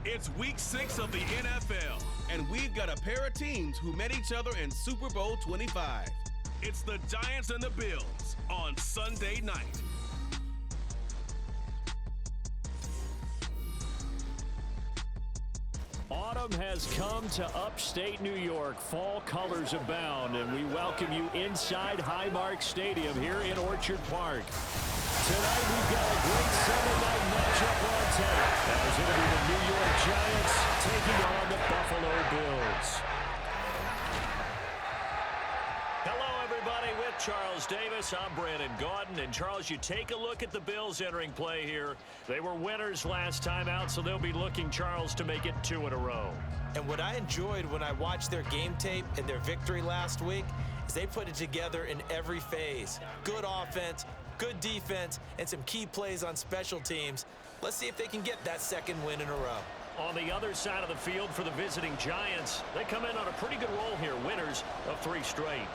It's week 6 of the NFL, and we've got a pair of teams who met each other in Super Bowl 25. It's the Giants and the Bills on Sunday night. Autumn has come to upstate New York. Fall colors abound, and we welcome you inside Highmark Stadium here in Orchard Park. Tonight we've got a great Sunday night matchup on tap. As it'll be the New York Giants taking on the Buffalo Bills. Hello, everybody. With Charles Davis, I'm Brandon Gaudin. And, Charles, you take a look at the Bills entering play here. They were winners last time out, so they'll be looking, Charles, to make it 2 in a row. And what I enjoyed when I watched their game tape and their victory last week is they put it together in every phase. Good offense, good defense, and some key plays on special teams. Let's see if they can get that second win in a row. On the other side of the field for the visiting Giants, they come in on a pretty good roll here, winners of 3 straight.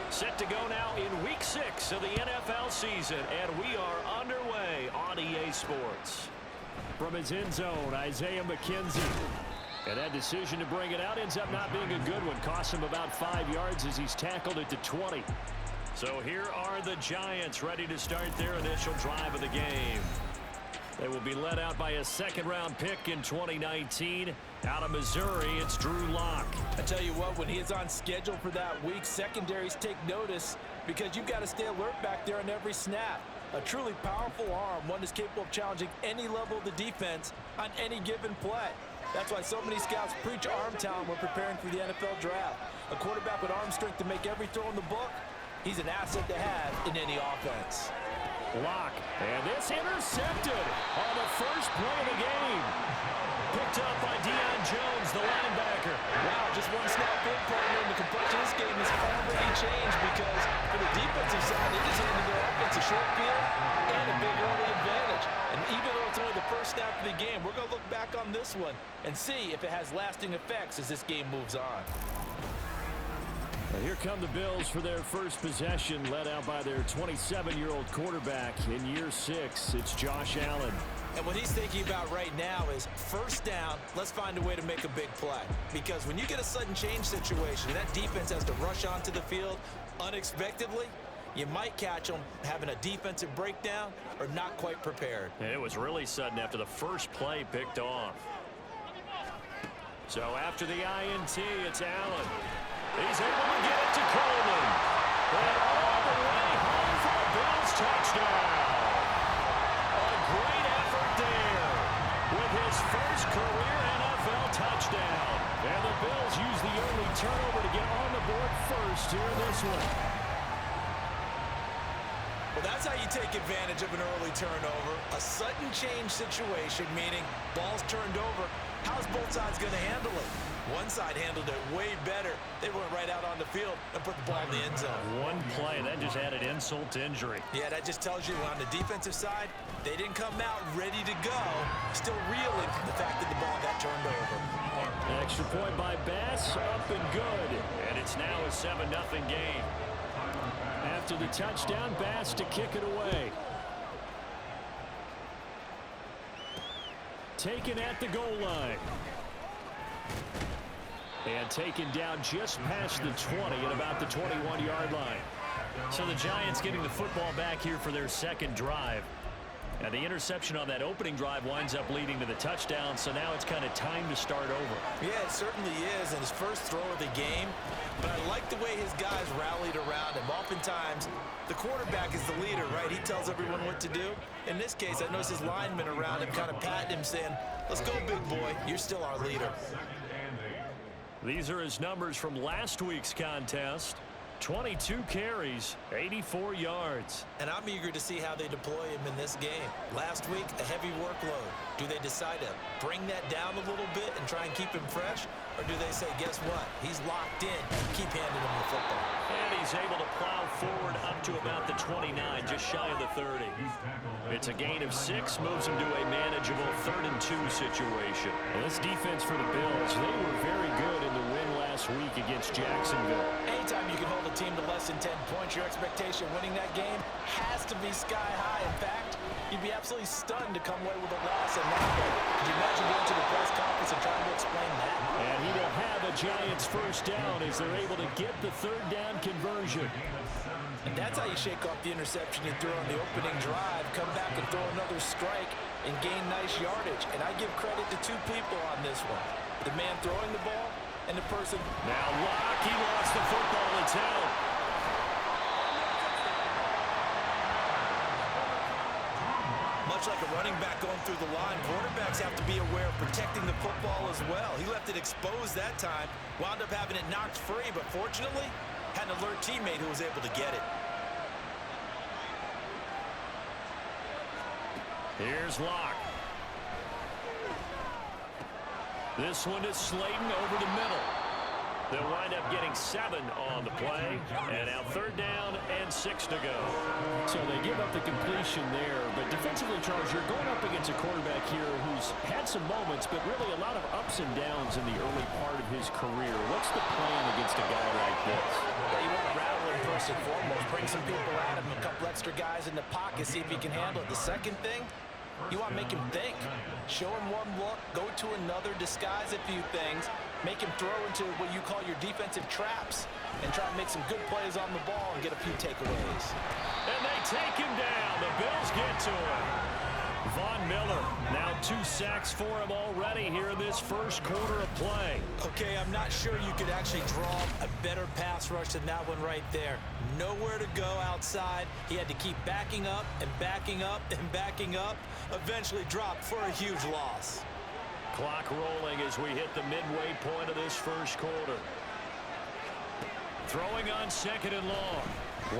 Set to go now in week 6 of the NFL season, and we are underway on EA Sports. From his end zone, Isaiah McKenzie. And that decision to bring it out ends up not being a good one. Costs him about 5 yards as he's tackled it to 20. So here are the Giants ready to start their initial drive of the game. They will be led out by a second-round pick in 2019. Out of Missouri, it's Drew Lock. I tell you what, when he is on schedule for that week, secondaries take notice because you've got to stay alert back there on every snap. A truly powerful arm, one is capable of challenging any level of the defense on any given play. That's why so many scouts preach arm talent when preparing for the NFL draft. A quarterback with arm strength to make every throw in the book, he's an asset to have in any offense. Lock, and this intercepted on the first play of the game. Picked up by Deion Jones, the linebacker. Wow, just one snap in, partner, and the complexion of this game has already changed because for the defensive side, they just handed their offense a short field and a big early advantage. And even though it's only the first snap of the game, we're going to look back on this one and see if it has lasting effects as this game moves on. And here come the Bills for their first possession, led out by their 27-year-old quarterback in year 6. It's Josh Allen. And what he's thinking about right now is first down, let's find a way to make a big play. Because when you get a sudden change situation, that defense has to rush onto the field unexpectedly, you might catch them having a defensive breakdown or not quite prepared. And it was really sudden after the first play picked off. So after the INT, it's Allen. He's able to get it to Coleman. And all the way home for a Bills touchdown. A great effort there with his first career NFL touchdown. And the Bills use the early turnover to get on the board first here in this one. Well, that's how you take advantage of an early turnover. A sudden change situation, meaning ball's turned over. How's both sides going to handle it? One side handled it way better. They went right out on the field and put the ball in the end zone. One play, that just added insult to injury. Yeah, that just tells you on the defensive side, they didn't come out ready to go. Still reeling from the fact that the ball got turned over. An extra point by Bass, up and good. And it's now a 7-0 game. After the touchdown, Bass to kick it away. Taken at the goal line. And taken down just past the 20 at about the 21-yard line. So the Giants getting the football back here for their second drive. And the interception on that opening drive winds up leading to the touchdown, so now it's kind of time to start over. Yeah, it certainly is, and his first throw of the game. But I like the way his guys rallied around him. Oftentimes, the quarterback is the leader, right? He tells everyone what to do. In this case, I noticed his linemen around him kind of patting him, saying, let's go, big boy. You're still our leader. These are his numbers from last week's contest. 22 carries, 84 yards. And I'm eager to see how they deploy him in this game. Last week, a heavy workload. Do they decide to bring that down a little bit and try and keep him fresh? Or do they say, guess what? He's locked in. Keep handing him the football. And he's able to plow forward up to about the 29, just shy of the 30. It's a gain of 6, moves him to a manageable 3rd and 2 situation. Well, this defense for the Bills, they were very good in the win last week against Jacksonville. And anytime you can hold a team to less than 10 points, your expectation of winning that game has to be sky high. In fact, you'd be absolutely stunned to come away with a loss at that point. Could you imagine going to the press conference and trying to explain that? And he will have a Giants first down as they're able to get the third down conversion. And that's how you shake off the interception you threw on the opening drive, come back and throw another strike and gain nice yardage. And I give credit to two people on this one. The man throwing the ball and the person. Now Locke, he lost the football. It's out. Much like a running back going through the line, quarterbacks have to be aware of protecting the football as well. He left it exposed that time, wound up having it knocked free, but fortunately, had an alert teammate who was able to get it. Here's Locke. This one is Slayton over the middle. They'll wind up getting 7 on the play. And now third down and 6 to go. So they give up the completion there. But defensively, Charles, you're going up against a quarterback here who's had some moments, but really a lot of ups and downs in the early part of his career. What's the plan against a guy like this? Well, you want to rattle him first and foremost. Bring some people at him, a couple extra guys in the pocket, see if he can handle it. The second thing, you want to make him think. Show him one look, go to another, disguise a few things, make him throw into what you call your defensive traps, and try to make some good plays on the ball and get a few takeaways. And they take him down. The Bills get to him. Von Miller, now 2 sacks for him already here in this first quarter of play. Okay, I'm not sure you could actually draw a better pass rush than that one right there. Nowhere to go outside. He had to keep backing up and backing up and backing up. Eventually dropped for a huge loss. Clock rolling as we hit the midway point of this first quarter. Throwing on second and long.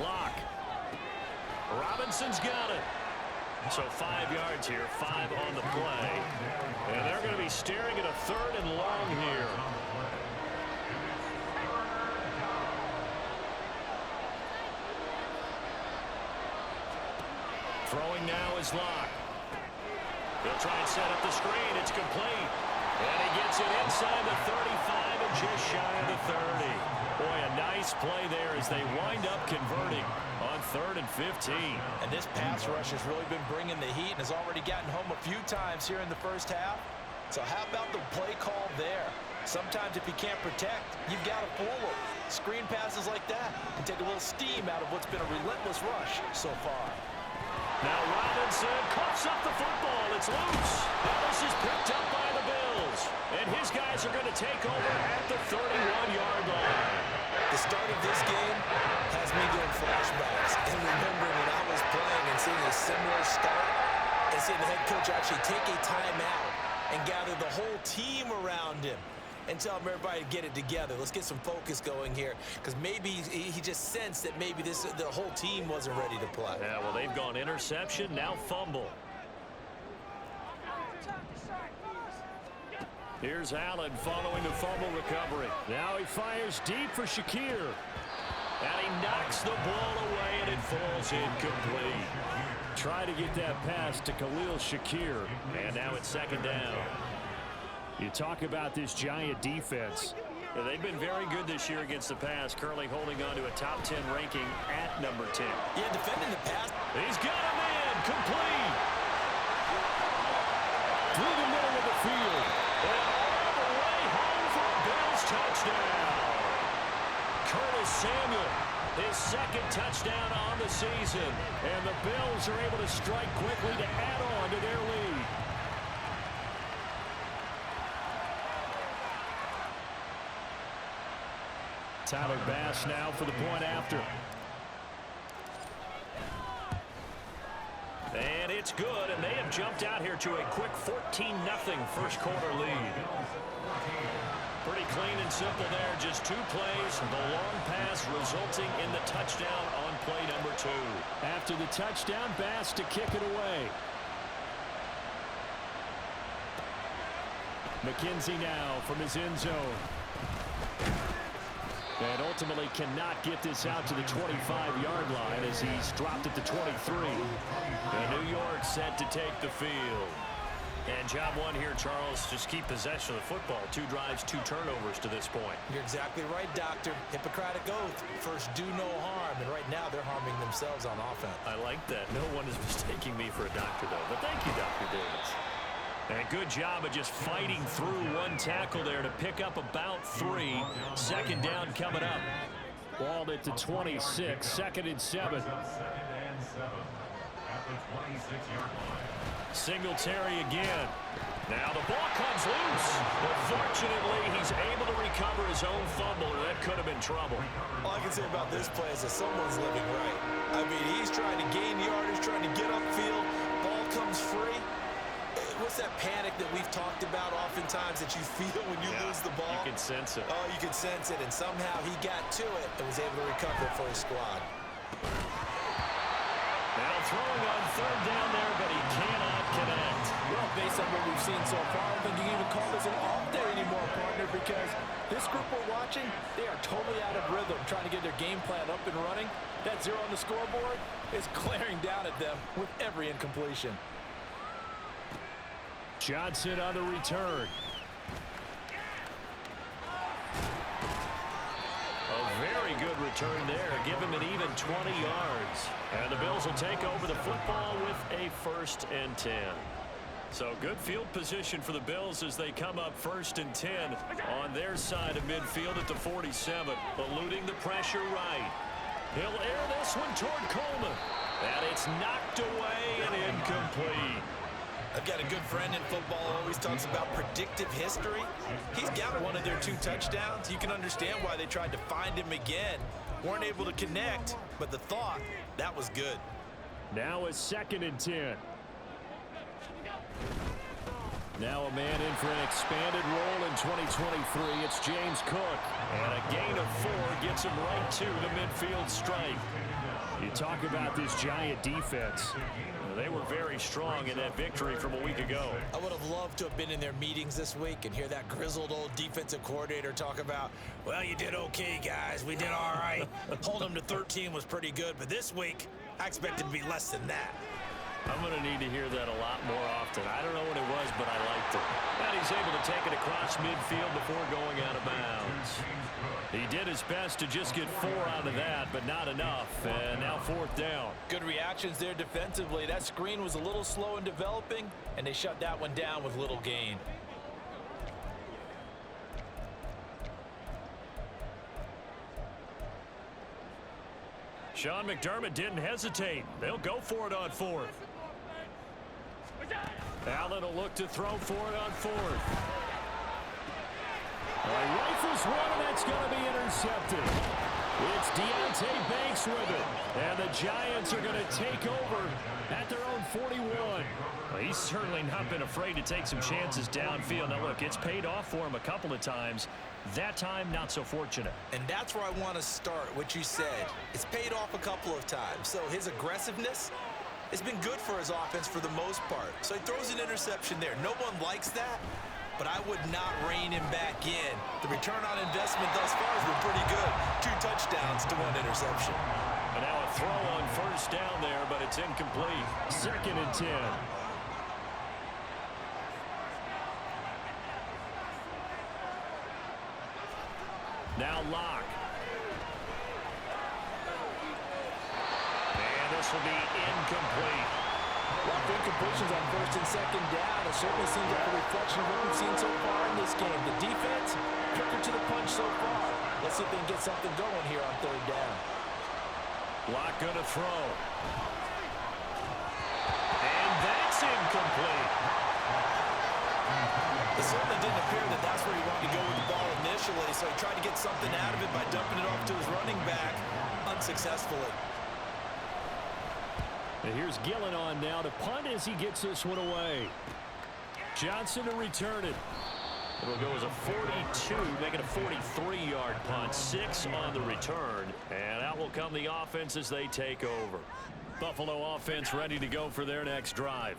Locke. Robinson's got it. So 5 yards here, 5 on the play. And they're going to be staring at a third and long here. Throwing now is Locke. He'll try and set up the screen. It's complete. And he gets it inside the 35 and just shy of the 30. Boy, a nice play there as they wind up converting on 3rd and 15. And this pass rush has really been bringing the heat and has already gotten home a few times here in the first half. So how about the play call there? Sometimes if you can't protect, you've got to fool them. Screen passes like that can take a little steam out of what's been a relentless rush so far. Now Robinson coughs up the football. It's loose. Now this is picked up by the Bills. And his guys are going to take over at the 31-yard line. The start of this game has me doing flashbacks and remembering when I was playing and seeing a similar start and seeing the head coach actually take a timeout and gather the whole team around him and tell him everybody to get it together. Let's get some focus going here because maybe he just sensed that maybe the whole team wasn't ready to play. Yeah, well, they've gone interception, now fumble. Here's Allen following the fumble recovery. Now he fires deep for Shakir. And he knocks the ball away, and it falls incomplete. Try to get that pass to Khalil Shakir. And now it's second down. You talk about this Giant defense. They've been very good this year against the pass, currently holding on to a top 10 ranking at number 10. Yeah, defending the pass. He's got him in, complete. Through the middle of the field. And all the way home for a Bills touchdown. Curtis Samuel, his second touchdown on the season. And the Bills are able to strike quickly to add on to their lead. Tyler Bass now for the point after. And it's good, and they have jumped out here to a quick 14-0 first quarter lead. Pretty clean and simple there, just 2 plays. The long pass resulting in the touchdown on play number 2. After the touchdown, Bass to kick it away. McKenzie now from his end zone. And ultimately cannot get this out to the 25-yard line as he's dropped at the 23. And New York set to take the field. And job one here, Charles, just keep possession of the football. 2 drives, 2 turnovers to this point. You're exactly right, Doctor. Hippocratic oath. First, do no harm. And right now, they're harming themselves on offense. I like that. No one is mistaking me for a doctor, though. But thank you, Dr. Davis. And a good job of just fighting through one tackle there to pick up about 3. Second down coming up. Ball at the 26, 2nd and 7. Singletary again. Now the ball comes loose, but fortunately he's able to recover his own fumble, or that could have been trouble. All I can say about this play is that someone's living right. I mean, he's trying to gain yardage, trying to get upfield. Ball comes free. What's that panic that we've talked about oftentimes that you feel when you lose the ball? You can sense it. Oh, you can sense it, and somehow he got to it and was able to recover it for his squad. Now throwing on 3rd down there, but he cannot connect. Well, based on what we've seen so far, I don't think you can even call this an off day anymore, partner, because this group we're watching, they are totally out of rhythm, trying to get their game plan up and running. That 0 on the scoreboard is glaring down at them with every incompletion. Johnson on the return. A very good return there. Give him an even 20 yards. And the Bills will take over the football with a 1st and 10. So good field position for the Bills as they come up 1st and 10 on their side of midfield at the 47. Eluding the pressure right. He'll air this one toward Coleman. And it's knocked away and incomplete. I've got a good friend in football who always talks about predictive history. He's got one of their 2 touchdowns. You can understand why they tried to find him again. Weren't able to connect, but the thought, that was good. Now a 2nd and 10. Now a man in for an expanded role in 2023. It's James Cook. And a gain of 4 gets him right to the midfield stripe. You talk about this Giant defense. They were very strong in that victory from a week ago. I would have loved to have been in their meetings this week and hear that grizzled old defensive coordinator talk about, well, you did okay, guys. We did all right. Hold them to 13 was pretty good, but this week, I expected to be less than that. I'm going to need to hear that a lot more often. I don't know what it was, but I liked it. And he's able to take it across midfield before going out of bounds. He did his best to just get 4 out of that, but not enough. And now 4th down. Good reactions there defensively. That screen was a little slow in developing, and they shut that one down with little gain. Sean McDermott didn't hesitate. They'll go for it on 4th. Allen will look to throw for it on 4th. He rifles one, and that's going to be intercepted. It's Deontay Banks with it. And the Giants are going to take over at their own 41. Well, he's certainly not been afraid to take some chances downfield. Now, look, it's paid off for him a couple of times. That time, not so fortunate. And that's where I want to start, what you said. It's paid off a couple of times. So his aggressiveness has been good for his offense for the most part. So he throws an interception there. No one likes that, but I would not rein him back in. The return on investment thus far has been pretty good. 2 touchdowns to 1 interception. And now a throw on 1st down there, but it's incomplete. 2nd and 10. Now Locke. And this will be incomplete. Rough incompletions on 1st and 2nd down. It certainly seems like a reflection of what we've seen so far in this game. The defense, quicker to the punch so far. Let's see if they can get something going here on 3rd down. Locke going to throw. And that's incomplete. It certainly didn't appear that that's where he wanted to go with the ball initially, so he tried to get something out of it by dumping it off to his running back unsuccessfully. And here's Gillen on now to punt as he gets this one away. Johnson to return it. It'll go as a 42, making a 43-yard punt. 6 on the return. And out will come the offense as they take over. Buffalo offense ready to go for their next drive.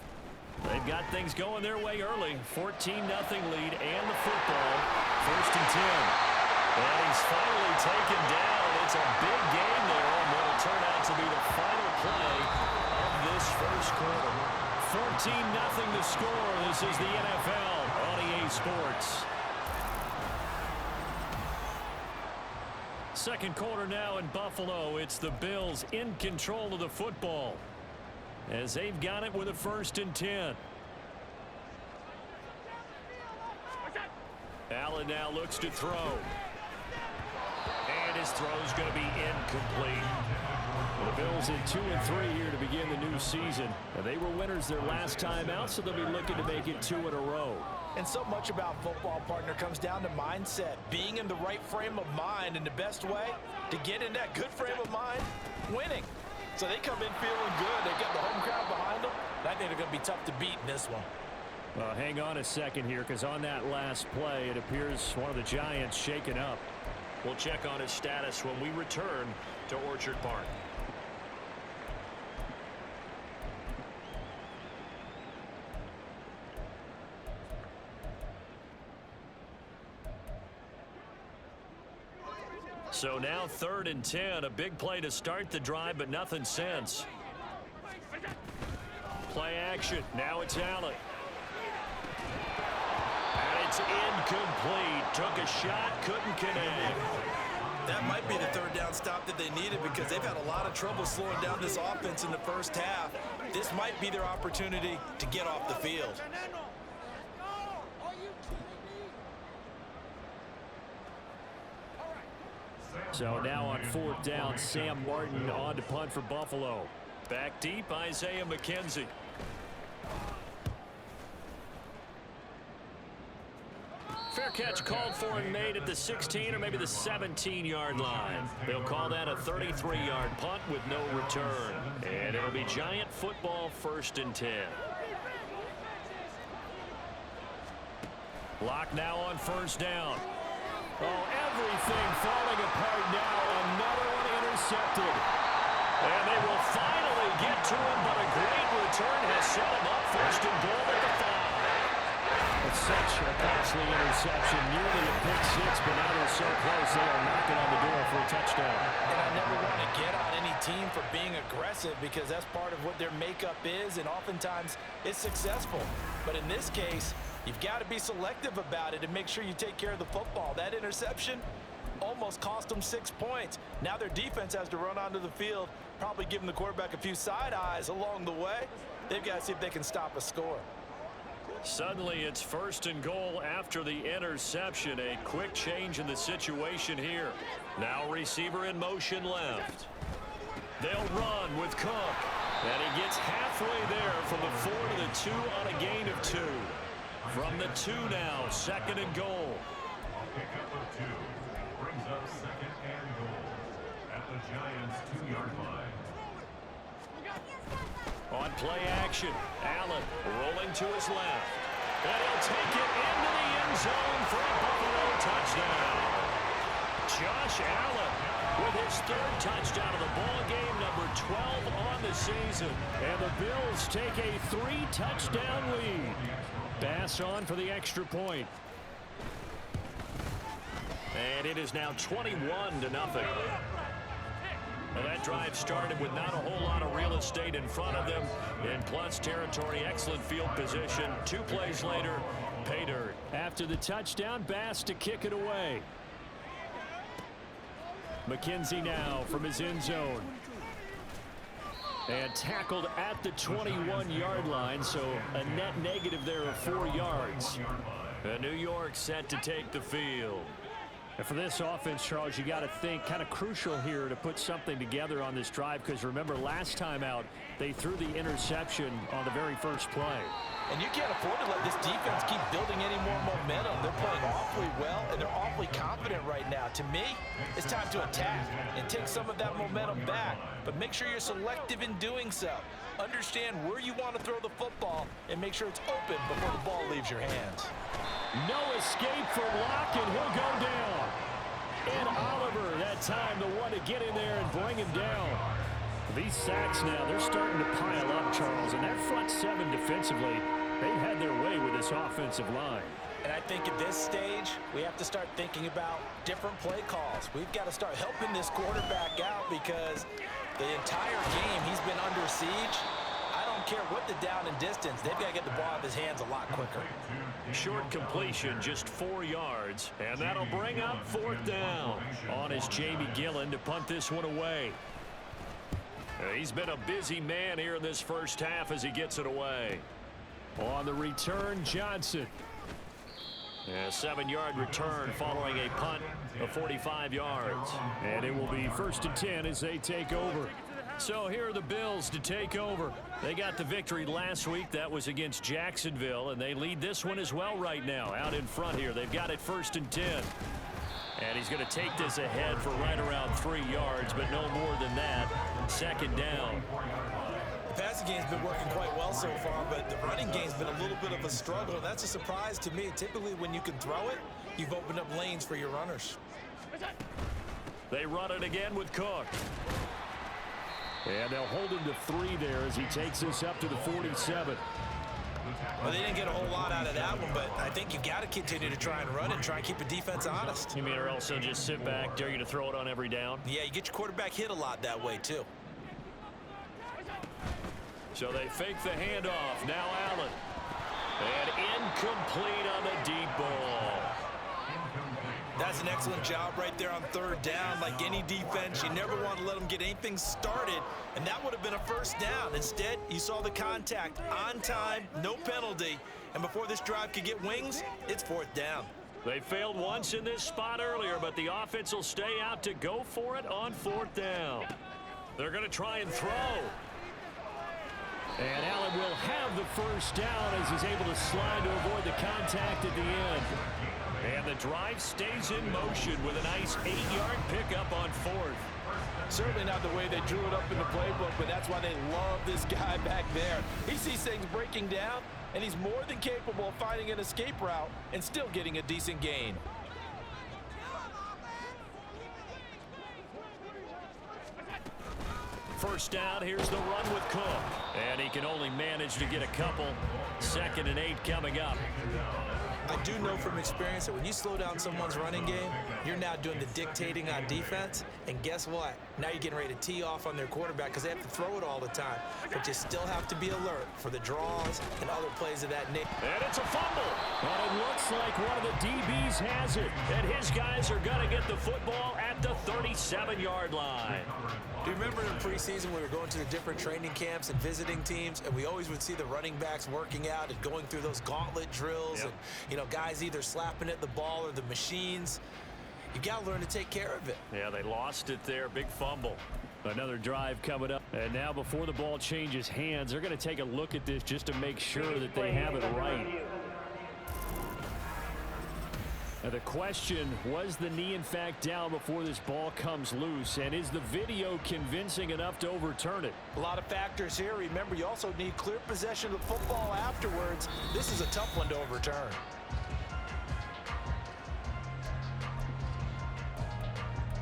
They've got things going their way early. 14-0 lead and the football. 1st and 10. And he's finally taken down. It's a big game there, and it'll turn out to be the final play of this 1st quarter. 14-0 to score. This is the NFL on EA Sports. Second quarter now in Buffalo. It's the Bills in control of the football as they've got it with a 1st and 10. Allen now looks to throw. And his throw's going to be incomplete. Well, the Bills in 2 and 3 here to begin the new season. And they were winners their last time out, so they'll be looking to make it 2 in a row. And so much about football, partner, comes down to mindset. Being in the right frame of mind, and the best way to get in that good frame of mind, winning. So they come in feeling good. They got the home crowd behind them. And I think they're going to be tough to beat in this one. Well, hang on a second here, because on that last play, it appears one of the Giants shaken up. We'll check on his status when we return to Orchard Park. So now 3rd and 10, a big play to start the drive, but nothing since. Play action. Now it's Allen. And it's incomplete. Took a shot, couldn't connect. That might be the 3rd down stop that they needed, because they've had a lot of trouble slowing down this offense in the first half. This might be their opportunity to get off the field. So now on 4th down, Sam Martin on to punt for Buffalo. Back deep, Isaiah McKenzie. Fair catch called for and made at the 16 or maybe the 17-yard line. They'll call that a 33-yard punt with no return. And it'll be Giant football 1st and 10. Lock now on 1st down. Oh, everything falling apart now. Another one intercepted. And they will finally get to him, but a great return has set him up 1st and goal at the 5. It's such a costly interception. Nearly a pick 6, but now they're so close they are knocking on the door for a touchdown. And I never want to get on any team for being aggressive, because that's part of what their makeup is, and oftentimes it's successful. But in this case, you've got to be selective about it and make sure you take care of the football. That interception almost cost them 6 points. Now their defense has to run onto the field, probably giving the quarterback a few side eyes along the way. They've got to see if they can stop a score. Suddenly it's 1st and goal after the interception. A quick change in the situation here. Now receiver in motion left. They'll run with Cook. And he gets halfway there from the 4 to the 2 on a gain of 2. From the 2 now, 2nd and goal. A pickup of 2 brings up 2nd and goal at the Giants' 2-yard line. On play action, Allen rolling to his left. And he'll take it into the end zone for a Buffalo touchdown. Josh Allen with his 3rd touchdown of the ball game, number 12 on the season. And the Bills take a 3-touchdown lead. Bass on for the extra point. And it is now 21-0. Well, that drive started with not a whole lot of real estate in front of them. In plus territory, excellent field position. 2 plays later, pay dirt. After the touchdown, Bass to kick it away. McKenzie now from his end zone. And tackled at the 21-yard line, so a net negative there of 4 yards. And New York set to take the field. And for this offense, Charles, you got to think kind of crucial here to put something together on this drive, because remember last time out they threw the interception on the very first play. And you can't afford to let this defense keep building any more momentum. They're playing awfully well, and they're awfully confident right now. To me, it's time to attack and take some of that momentum back, but make sure you're selective in doing so. Understand where you want to throw the football and make sure it's open before the ball leaves your hands. No escape from Locke, and he'll go down. And Oliver, that time, the one to get in there and bring him down. These sacks now, they're starting to pile up, Charles, and that front 7 defensively, they've had their way with this offensive line. And I think at this stage, we have to start thinking about different play calls. We've got to start helping this quarterback out, because the entire game he's been under siege. I don't care what the down and distance, they've got to get the ball out of his hands a lot quicker. Short completion, just 4 yards, and that'll bring up 4th down. On is Jamie Gillen to punt this one away. He's been a busy man here in this first half as he gets it away. On the return, Johnson. A 7-yard return following a punt of 45 yards. And it will be 1st and 10 as they take over. So here are the Bills to take over. They got the victory last week. That was against Jacksonville, and they lead this one as well right now. Out in front here, they've got it 1st and 10. And he's going to take this ahead for right around 3 yards, but no more than that. 2nd down. The passing game's been working quite well so far, but the running game's been a little bit of a struggle. That's a surprise to me. Typically, when you can throw it, you've opened up lanes for your runners. They run it again with Cook. And they'll hold him to 3 there as he takes this up to the 47. Well, they didn't get a whole lot out of that one, but I think you got to continue to try and run and try and keep the defense honest. You mean or else they'll just sit back, dare you to throw it on every down? Yeah, you get your quarterback hit a lot that way, too. So they fake the handoff. Now Allen. And incomplete on the deep ball. That's an excellent job right there on 3rd down. Like any defense, you never want to let them get anything started, and that would have been a 1st down. Instead, you saw the contact on time, no penalty, and before this drive could get wings, it's 4th down. They failed once in this spot earlier, but the offense will stay out to go for it on 4th down. They're going to try and throw. And Allen will have the 1st down as he's able to slide to avoid the contact at the end. And the drive stays in motion with a nice 8-yard pickup on 4th. Certainly not the way they drew it up in the playbook, but that's why they love this guy back there. He sees things breaking down, and he's more than capable of finding an escape route and still getting a decent gain. First down, here's the run with Cook. And he can only manage to get a couple. 2nd and 8 coming up. I do know from experience that when you slow down someone's running game, you're now doing the dictating on defense. And guess what? Now you're getting ready to tee off on their quarterback because they have to throw it all the time. But you still have to be alert for the draws and other plays of that nature. And it's a fumble. And it looks like one of the DBs has it. And his guys are going to get the football at the 37-yard line. Do you remember in preseason when we were going to the different training camps and visiting teams, and we always would see the running backs working out and going through those gauntlet drills, and guys either slapping at the ball or the machines. You got to learn to take care of it. Yeah, they lost it there. Big fumble. Another drive coming up. And now before the ball changes hands, they're going to take a look at this just to make sure that they have it right. Now the question, was the knee in fact down before this ball comes loose? And is the video convincing enough to overturn it? A lot of factors here. Remember, you also need clear possession of the football afterwards. This is a tough one to overturn.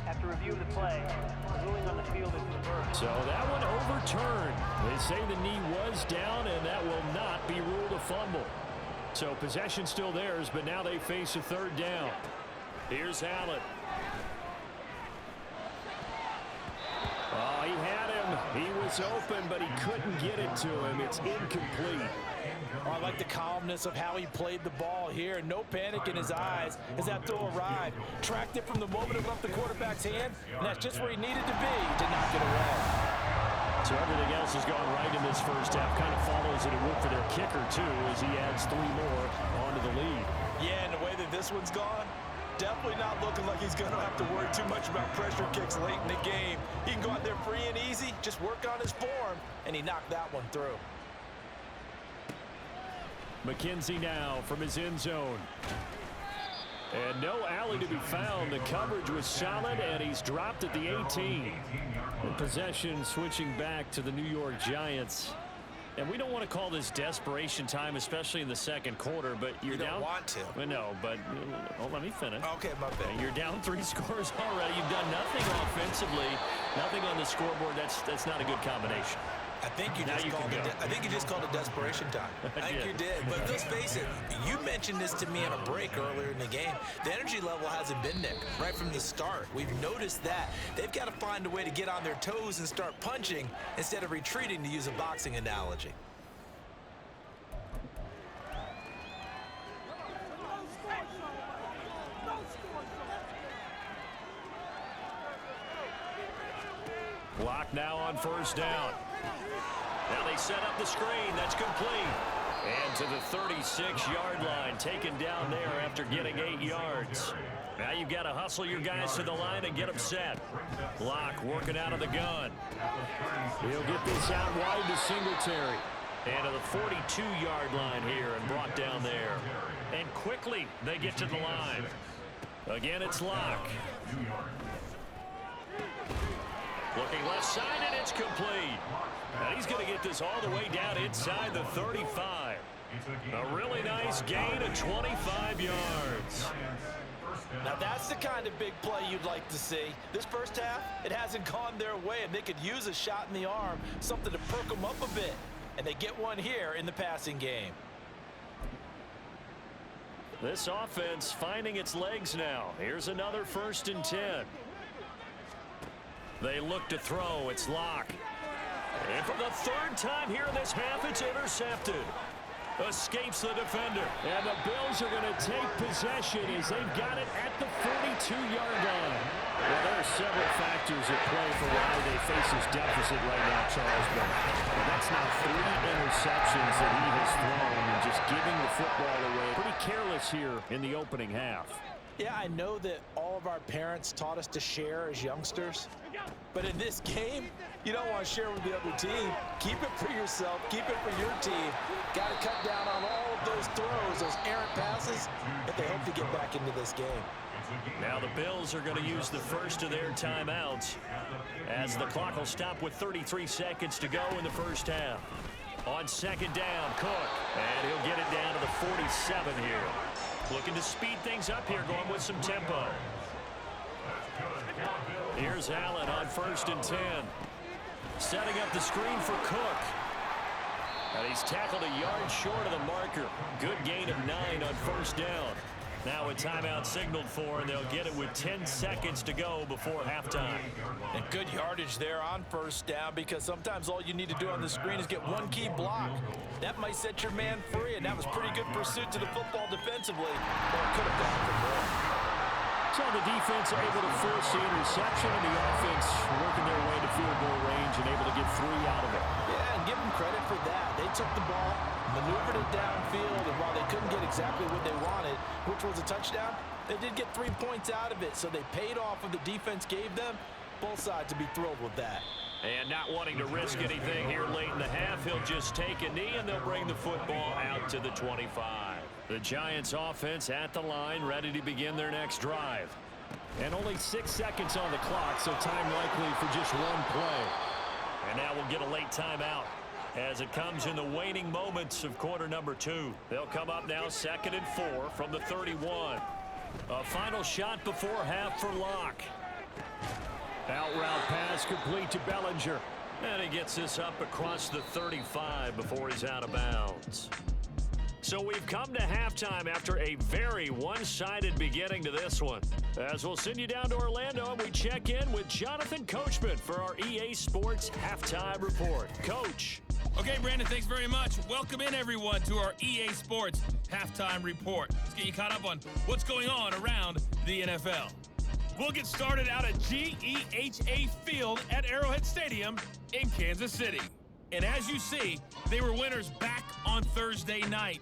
After review of the play, the ruling on the field is reversed. So that one overturned. They say the knee was down, and that will not be ruled a fumble. So possession still theirs, but now they face a 3rd down. Here's Allen. Oh, he had him. He was open, but he couldn't get it to him. It's incomplete. Oh, I like the calmness of how he played the ball here. No panic in his eyes as that throw arrived. Tracked it from the moment it left the quarterback's hand, and that's just where he needed to be to knock it away. So everything else has gone right in this first half. Kind of follows it and work for their kicker, too, as he adds 3 more onto the lead. Yeah, and the way that this one's gone, definitely not looking like he's going to have to worry too much about pressure kicks late in the game. He can go out there free and easy, just work on his form, and he knocked that one through. McKenzie now from his end zone. And no alley to be found. The coverage was solid, and he's dropped at the 18. And possession switching back to the New York Giants. And we don't want to call this desperation time, especially in the 2nd quarter, but you're down. You don't want to. Well, no, but let me finish. Okay, my bad. You're down 3 scores already. You've done nothing offensively, nothing on the scoreboard. That's not a good combination. I think you just called it desperation time. I think you did. But let's face it, you mentioned this to me on a break earlier in the game. The energy level hasn't been there right from the start. We've noticed that. They've got to find a way to get on their toes and start punching instead of retreating, to use a boxing analogy. Lock now on first down. Now they set up the screen. That's complete. And to the 36-yard line, taken down there after getting 8 yards. Now you've got to hustle your guys to the line and get them set. Locke working out of the gun. He'll get this out wide to Singletary. And to the 42-yard line here and brought down there. And quickly they get to the line. Again, it's Locke. Looking left side, and it's complete. And he's going to get this all the way down inside the 35. A really nice gain of 25 yards. Now that's the kind of big play you'd like to see. This first half, it hasn't gone their way, and they could use a shot in the arm, something to perk them up a bit. And they get one here in the passing game. This offense finding its legs now. Here's another 1st and 10. They look to throw. It's Locke. And for the 3rd time here in this half, it's intercepted. Escapes the defender. And the Bills are going to take possession as they've got it at the 42-yard line. Well, there are several factors at play for why they face this deficit right now, Charles. But that's now 3 interceptions that he has thrown and just giving the football away. Pretty careless here in the opening half. Yeah, I know that all of our parents taught us to share as youngsters. But in this game, you don't want to share with the other team. Keep it for yourself. Keep it for your team. Got to cut down on all of those throws, those errant passes, if they hope to get back into this game. Now the Bills are going to use the first of their timeouts as the clock will stop with 33 seconds to go in the first half. On 2nd down, Cook. And he'll get it down to the 47 here. Looking to speed things up here, going with some tempo. Here's Allen on 1st and 10. Setting up the screen for Cook. And he's tackled a yard short of the marker. Good gain of 9 on 1st down. Now a timeout signaled for, and they'll get it with 10 seconds to go before halftime. And good yardage there on 1st down, because sometimes all you need to do on the screen is get one key block. That might set your man free, and that was pretty good pursuit to the football defensively. But it could have gone for more. So the defense able to force the interception, and the offense working their way to field goal range and able to get 3 out of it. Yeah, and give them credit for that. They took the ball, maneuvered it downfield, and while they couldn't get exactly what they wanted, which was a touchdown, they did get 3 points out of it, so they paid off what the defense gave them. Both sides to be thrilled with that. And not wanting to risk anything here late in the half, he'll just take a knee, and they'll bring the football out to the 25. The Giants offense at the line, ready to begin their next drive. And only 6 seconds on the clock, so time likely for just one play. And now we'll get a late timeout as it comes in the waning moments of quarter number 2. They'll come up now 2nd and 4 from the 31. A final shot before half for Locke. Out route pass complete to Bellinger. And he gets this up across the 35 before he's out of bounds. So we've come to halftime after a very one-sided beginning to this one. As we'll send you down to Orlando, and we check in with Jonathan Coachman for our EA Sports Halftime Report. Coach. Okay, Brandon, thanks very much. Welcome in, everyone, to our EA Sports Halftime Report. Let's get you caught up on what's going on around the NFL. We'll get started out at GEHA Field at Arrowhead Stadium in Kansas City. And as you see, they were winners back on Thursday night.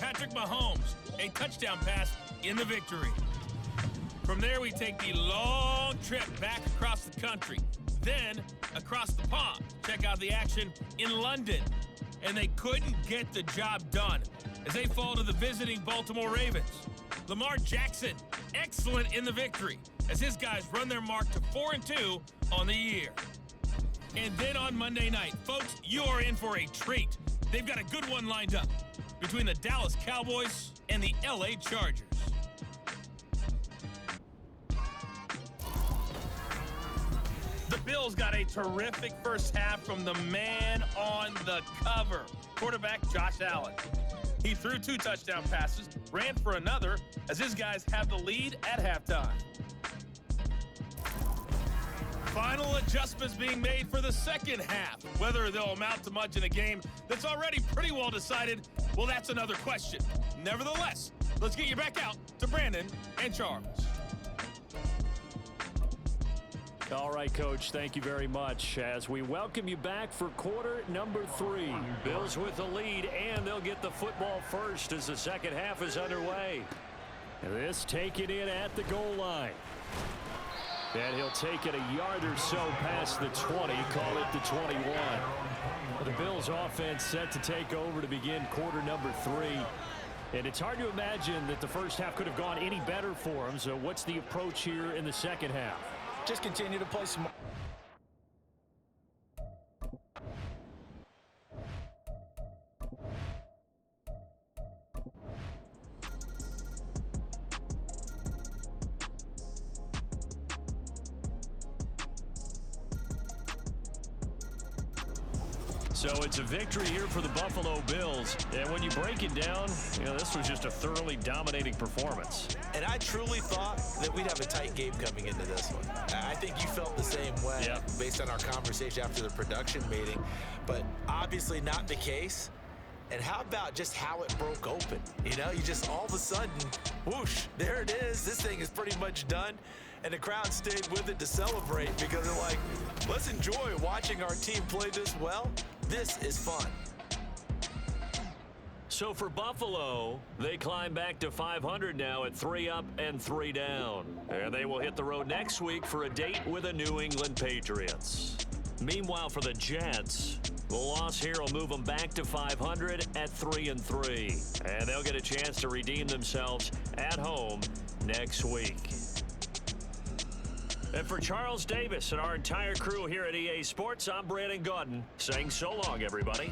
Patrick Mahomes, a touchdown pass in the victory. From there, we take the long trip back across the country, then across the pond. Check out the action in London. And they couldn't get the job done as they fall to the visiting Baltimore Ravens. Lamar Jackson, excellent in the victory as his guys run their mark to 4-2 on the year. And then on Monday night, folks, you are in for a treat. They've got a good one lined up between the Dallas Cowboys and the LA Chargers. The Bills got a terrific first half from the man on the cover, quarterback Josh Allen. He threw 2 touchdown passes, ran for another, as his guys have the lead at halftime. Final adjustments being made for the second half. Whether they'll amount to much in a game that's already pretty well decided, well, that's another question. Nevertheless, let's get you back out to Brandon and Charles. All right, Coach, thank you very much. As we welcome you back for quarter number 3. Bills with the lead, and they'll get the football first as the second half is underway. This taken in at the goal line. And he'll take it a yard or so past the 20, call it the 21. Well, the Bills offense set to take over to begin quarter number 3. And it's hard to imagine that the first half could have gone any better for them. So what's the approach here in the second half? Just continue to play smart. So it's a victory here for the Buffalo Bills. And when you break it down, this was just a thoroughly dominating performance. And I truly thought that we'd have a tight game coming into this one. I think you felt the same way based on our conversation after the production meeting, but obviously not the case. And how about just how it broke open? You just all of a sudden, whoosh, there it is. This thing is pretty much done. And the crowd stayed with it to celebrate because they're like, let's enjoy watching our team play this well. This is fun. So for Buffalo, they climb back to 500 now at 3 up and 3 down. And they will hit the road next week for a date with the New England Patriots. Meanwhile, for the Jets, the loss here will move them back to 500 at 3-3. And they'll get a chance to redeem themselves at home next week. And for Charles Davis and our entire crew here at EA Sports, I'm Brandon Gaudin saying so long, everybody.